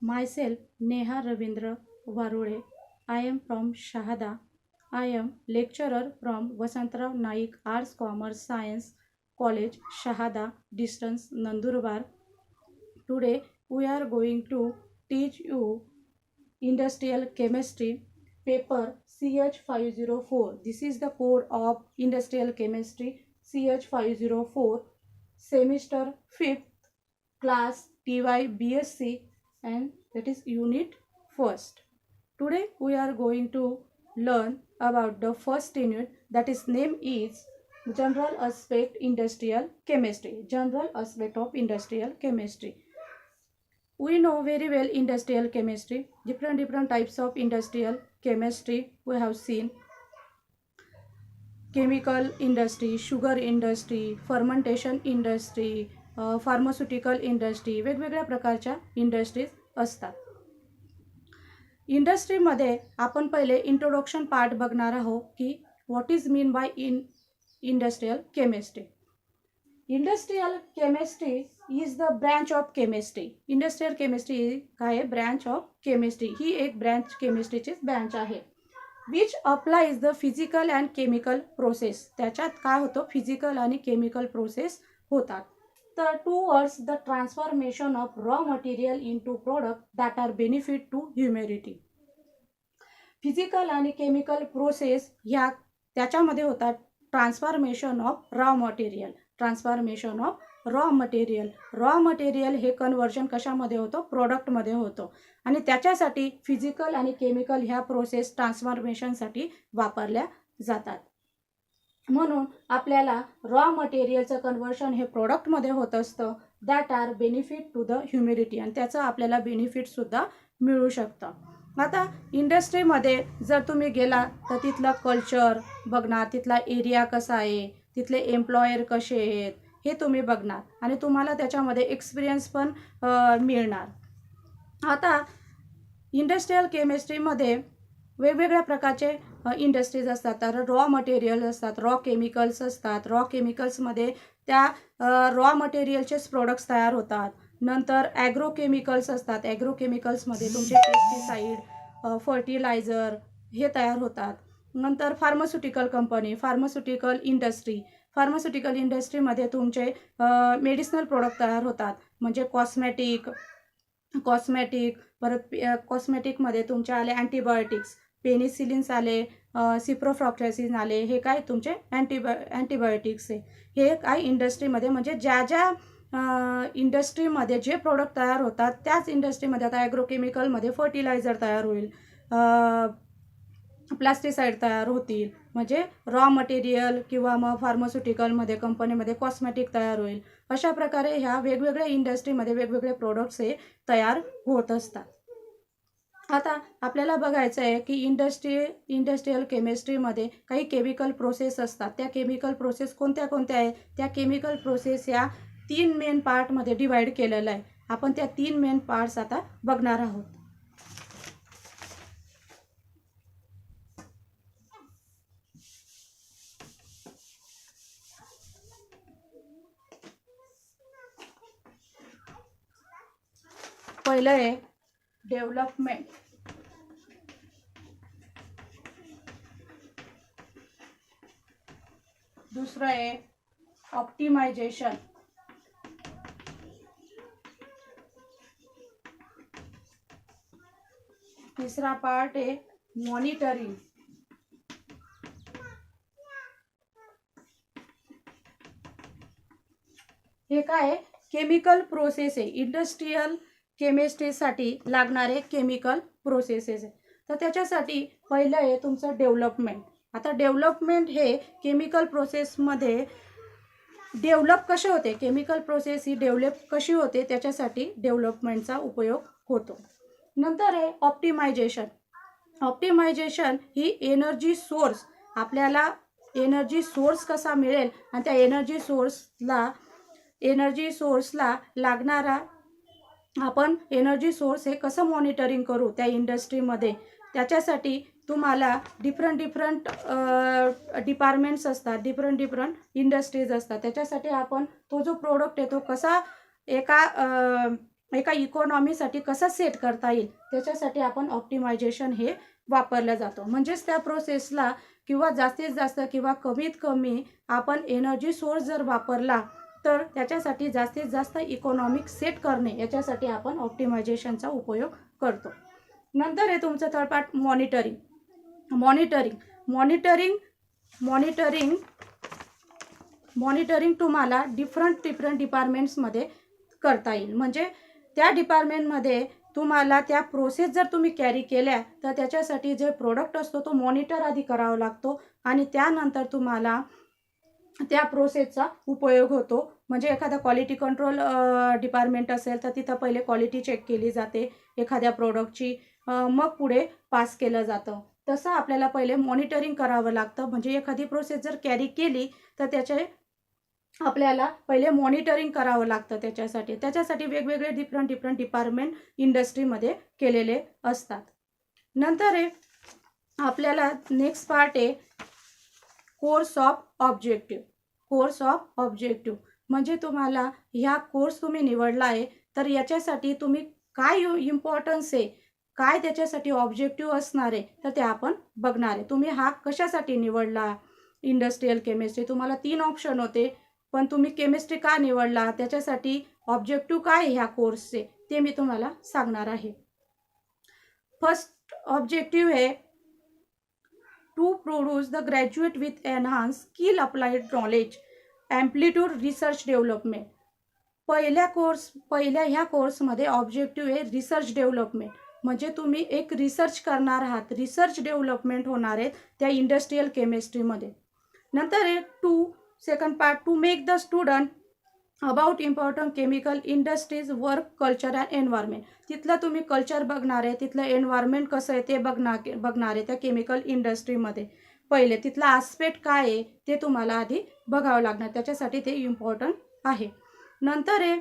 Myself, Neha Ravindra Varule. I am from Shahada. I am lecturer from Vasantrao Naik Arts Commerce Science College, Shahada, distance Nandurbar. Today we are going to teach you industrial chemistry paper CH504. This is the code of industrial chemistry CH504, semester 5th, class TY BSc, and that is unit first. Today we are going to learn about the first unit, that is name is general aspect industrial chemistry. General aspect of industrial chemistry. We know very well industrial chemistry, different types of industrial chemistry we have seen. Chemical industry, sugar industry, fermentation industry, pharmaceutical industry, वेगवेगळ्या प्रकारच्या industries असतात. इंडस्ट्रीमध्ये आपण पहिले introduction part बघणार आहोत की what is mean by industrial chemistry. Industrial chemistry is the branch of chemistry. Industrial chemistry काय आहे? Branch of chemistry. ही एक ब्रँच केमिस्ट्रीचीच ब्रँच आहे. Which applies the physical and chemical process. त्याच्यात काय होतं? फिजिकल आणि केमिकल प्रोसेस होतात. तर towards the transformation of raw material into product that are benefit to humanity. Physical आणि केमिकल प्रोसेस ह्या त्याच्यामध्ये होतात transformation of raw material. Transformation of raw material. Raw material हे कन्वर्जन कशामध्ये होतं? प्रोडक्टमध्ये होतं. आणि त्याच्यासाठी फिजिकल आणि केमिकल ह्या प्रोसेस ट्रान्सफॉर्मेशनसाठी वापरल्या जातात. म्हणून आपल्याला रॉ मटेरियलचं कन्वर्शन हे प्रोडक्टमध्ये होत असतं. That are benefit to the humanity. आणि त्याचं आपल्याला बेनिफिटसुद्धा मिळू शकतं. आता इंडस्ट्रीमध्ये जर तुम्ही गेला तर तिथलं कल्चर बघणार, तिथला एरिया कसा आहे, तिथले एम्प्लॉयर कसे आहेत हे तुम्ही बघणार आणि तुम्हाला त्याच्यामध्ये एक्सपिरियन्स पण मिळणार. आता इंडस्ट्रियल केमिस्ट्रीमध्ये वेगवेगळ्या प्रकारचे इंडस्ट्रीज असतात. तर रॉ मटेरियल असतात, रॉ केमिकल्स असतात. रॉ केमिकल्समध्ये त्या रॉ मटेरियलचेच प्रोडक्ट्स तयार होतात. नंतर ॲग्रो केमिकल्स असतात. ॲग्रो केमिकल्समध्ये तुमचे पेस्टिसाईड, फर्टिलायझर हे तयार होतात. नंतर pharmaceutical company, pharmaceutical industry. Pharmaceutical इंडस्ट्रीमध्ये तुमचे मेडिसिनल प्रोडक्ट तयार होतात. म्हणजे कॉस्मॅटिक परत कॉस्मॅटिकमध्ये तुमचे आले अँटीबायोटिक्स, पेनिसिलिन्स आले, सिप्रोफ्लॉक्सासिन आले. हे काय तुमचे अँटीबायोटिक्स आहे. हे काय इंडस्ट्रीमध्ये म्हणजे ज्या इंडस्ट्रीमध्ये जे प्रोडक्ट तयार होतात त्याच इंडस्ट्रीमध्ये आता ॲग्रोकेमिकलमध्ये फर्टिलायझर तयार होईल, प्लास्टिसाईड तयार होतील. म्हणजे रॉ मटेरियल किंवा मग फार्मास्युटिकलमध्ये कंपनीमध्ये कॉस्मॅटिक तयार होईल. अशा प्रकारे ह्या वेगवेगळ्या इंडस्ट्रीमध्ये वेगवेगळे प्रोडक्ट्स हे तयार होत असतात. आता आपल्याला बघायचं आहे की इंडस्ट्रियल केमिस्ट्रीमध्ये काही केमिकल प्रोसेस असतात. त्या केमिकल प्रोसेस कोणत्या आहे? त्या केमिकल प्रोसेस या 3 मेन पार्टमध्ये डिवाइड केलेलं आहे. आपण त्या 3 मेन पार्ट्स आता बघणार आहोत. पहिलं आहे डेव्हलपमेंट. दुसरं आहे ऑप्टिमायझेशन. तिसरा पार्ट आहे मॉनिटरिंग. हे काय केमिकल प्रोसेस आहे. इंडस्ट्रियल केमिस्ट्रीसाठी लागणारे केमिकल प्रोसेसेस आहे. तर त्याच्यासाठी पहिलं आहे तुमचं डेव्हलपमेंट. आता डेव्हलपमेंट हे केमिकल प्रोसेसमध्ये डेव्हलप कसे होते, केमिकल प्रोसेस ही डेव्हलप कशी होते त्याच्यासाठी डेव्हलपमेंटचा उपयोग होतो. नंतर आहे ऑप्टिमायझेशन. ऑप्टिमायझेशन ही एनर्जी सोर्स, आपल्याला एनर्जी सोर्स कसा मिळेल आणि त्या एनर्जी सोर्सला लागणारा आपण एनर्जी सोर्स हे कसं मॉनिटरिंग करू त्या इंडस्ट्रीमध्ये, त्याच्यासाठी तुम्हाला डिफरंट डिपार्टमेंट्स असतात, डिफरंट इंडस्ट्रीज असतात. त्याच्यासाठी आपण तो जो प्रोडक्ट आहे तो कसा एका एका इकॉनॉमीसाठी कसा सेट करता येईल त्याच्यासाठी आपण ऑप्टिमायझेशन हे वापरलं जातो. म्हणजेच त्या प्रोसेसला किंवा जास्तीत जास्त किंवा कमीत कमी आपण एनर्जी सोर्स जर वापरला तर त्याच्यासाठी जास्तीत जास्त इकॉनॉमिक सेट करणे याच्यासाठी आपण ऑप्टिमायझेशनचा उपयोग करतो. नंतर आहे तुमचं थर्ड पार्ट मॉनिटरिंग. मॉनिटरिंग तुम्हाला डिफरंट डिपार्टमेंट्समध्ये करता येईल. म्हणजे त्या डिपार्टमेंटमध्ये तुम्हाला त्या प्रोसेस जर तुम्ही कॅरी केल्या तर त्याच्यासाठी जे प्रोडक्ट असतो तो मॉनिटर आधी करावा लागतो आणि त्यानंतर तुम्हाला त्या प्रोसेसचा उपयोग होतो. म्हणजे एखादा क्वालिटी कंट्रोल डिपार्टमेंट असेल तर तिथं पहिले क्वालिटी चेक केली जाते एखाद्या प्रोडक्टची, मग पुढे पास केलं जातं. तसं आपल्याला पहिले मॉनिटरिंग करावं लागतं. म्हणजे एखादी प्रोसेस जर कॅरी केली तर त्याचे आपल्याला पहिले मॉनिटरिंग करावं लागतं. त्याच्यासाठी वेगवेगळे डिफरंट डिपार्टमेंट इंडस्ट्रीमध्ये केलेले असतात. नंतर आहे आपल्याला नेक्स्ट पार्ट आहे कोर्स ऑफ ऑब्जेक्टिव्ह. म्हणजे तुम्हाला ह्या कोर्स तुम्ही निवडला आहे तर याच्यासाठी तुम्ही काय इम्पॉर्टन्स आहे, काय त्याच्यासाठी ऑब्जेक्टिव्ह असणार आहे तर ते आपण बघणार आहे. तुम्ही हा कशासाठी निवडला इंडस्ट्रियल केमिस्ट्री, तुम्हाला 3 ऑप्शन होते पण तुम्ही केमिस्ट्री का निवडला, त्याच्यासाठी ऑब्जेक्टिव्ह काय ह्या कोर्सचे ते मी तुम्हाला सांगणार आहे. फर्स्ट ऑब्जेक्टिव्ह आहे to produce the graduate with enhance skill applied knowledge amplitude research development. पहिल्या ह्या कोर्समध्ये ऑब्जेक्टिव्ह आहे रिसर्च डेव्हलपमेंट. म्हणजे तुम्ही एक रिसर्च करणार आहात, रिसर्च डेव्हलपमेंट होणार आहे त्या इंडस्ट्रियल केमिस्ट्रीमध्ये. नंतर आहे second part two make the student about important chemical industries work culture and environment. तिथलं तुम्ही कल्चर बघणार आहे, तिथलं एन्व्हायरमेंट कसं आहे ते बघणार आहे त्या केमिकल इंडस्ट्रीमध्ये. पहिले तिथला आस्पेक्ट काय आहे ते तुम्हाला आधी बघावं लागणार, त्याच्यासाठी ते इम्पॉर्टंट आहे. नंतर आहे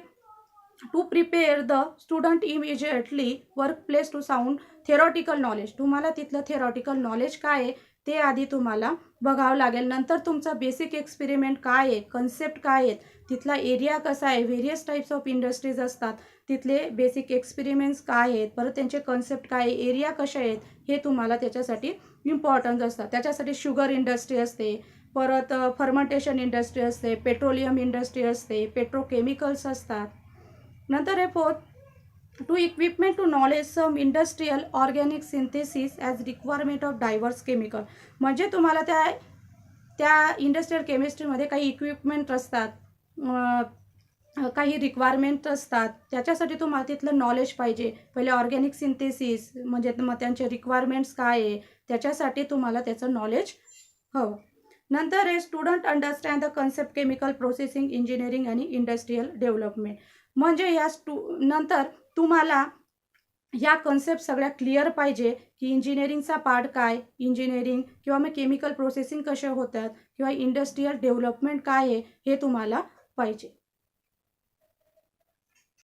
to prepare the student immediately work place to sound theoretical knowledge. तुम्हाला तिथलं थेरॉटिकल नॉलेज काय आहे ते आधी तुम्हाला बघावं लागेल. नंतर तुमचा बेसिक एक्सपेरिमेंट काय आहे, कन्सेप्ट काय आहेत, तिथला एरिया कसा आहे, व्हेरियस टाईप्स ऑफ इंडस्ट्रीज असतात, तिथले बेसिक एक्सपेरिमेंट्स काय आहेत, परत त्यांचे कन्सेप्ट काय आहे, एरिया कसे आहेत हे तुम्हाला त्याच्यासाठी इम्पॉर्टन्स असतात. त्याच्यासाठी शुगर इंडस्ट्री असते, परत फर्मेंटेशन इंडस्ट्री असते, पेट्रोलियम इंडस्ट्री असते, पेट्रोकेमिकल्स असतात. नंतर आहे fourth to equipment to knowledge some industrial organic synthesis as requirement of diverse chemical. म्हणजे तुम्हाला त्या इंडस्ट्रियल केमिस्ट्रीमध्ये काही इक्विपमेंट असतात, काही रिक्वायरमेंट असतात, त्याच्यासाठी तुम्हाला तिथलं नॉलेज पाहिजे. पहिले ऑर्गॅनिक सिंथेसिस म्हणजे मग त्यांचे रिक्वायरमेंट्स काय आहे त्याच्यासाठी तुम्हाला त्याचं नॉलेज हवं. नंतर आहे student understand the concept chemical processing engineering आणि इंडस्ट्रियल डेव्हलपमेंट. म्हणजे नंतर तुम्हाला ह्या कन्सेप्ट सगळ्या क्लिअर पाहिजे की इंजिनिअरिंगचा पार्ट काय, इंजिनिअरिंग किंवा मग केमिकल प्रोसेसिंग कसे होतात किंवा इंडस्ट्रियल डेव्हलपमेंट काय आहे हे तुम्हाला पाहिजे.